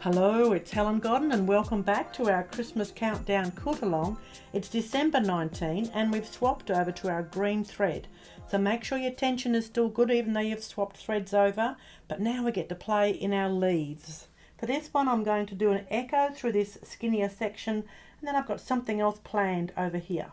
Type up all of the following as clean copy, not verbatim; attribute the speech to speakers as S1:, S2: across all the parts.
S1: Hello, it's Helen Godden and welcome back to our Christmas Countdown Quilt-a-long. It's December 19 and we've swapped over to our green thread. So make sure your tension is still good even though you've swapped threads over. But now we get to play in our leaves. For this one I'm going to do an echo through this skinnier section, and then I've got something else planned over here.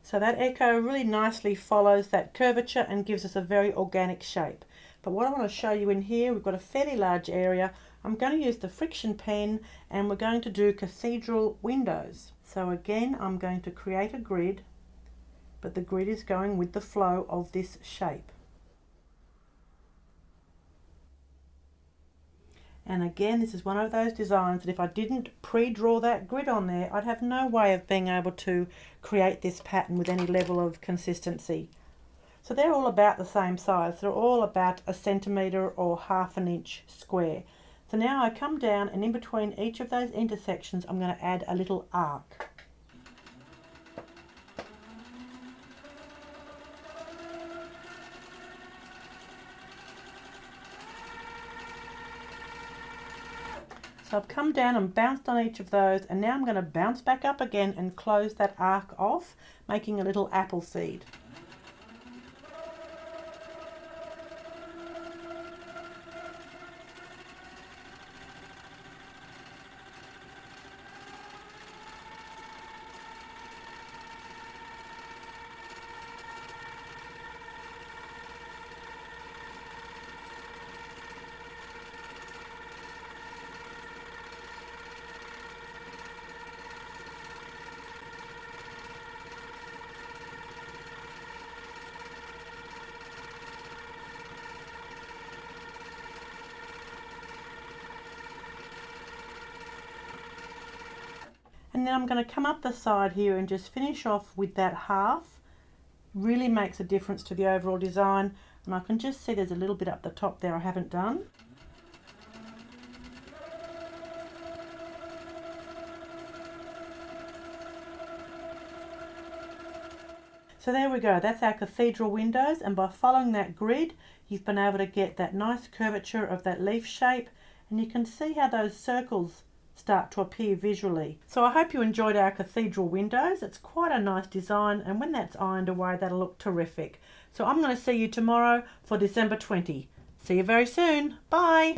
S1: So that echo really nicely follows that curvature and gives us a very organic shape. But what I want to show you in here, we've got a fairly large area. I'm going to use the friction pen and we're going to do Cathedral Windows. So again, I'm going to create a grid, but the grid is going with the flow of this shape. And again, this is one of those designs that if I didn't pre-draw that grid on there, I'd have no way of being able to create this pattern with any level of consistency. So they're all about the same size. They're all about 1 centimetre or 1/2 inch square. So now I come down and in between each of those intersections, I'm going to add a little arc. So I've come down and bounced on each of those, and now I'm going to bounce back up again and close that arc off, making a little apple seed. And then I'm going to come up the side here and just finish off with that half. Really makes a difference to the overall design, and I can just see there's a little bit up the top there I haven't done. So there we go, that's our cathedral windows, and by following that grid you've been able to get that nice curvature of that leaf shape, and you can see how those circles start to appear visually. So I hope you enjoyed our cathedral windows. It's quite a nice design, and when that's ironed away that'll look terrific. So I'm going to see you tomorrow for December 20. See you very soon. Bye.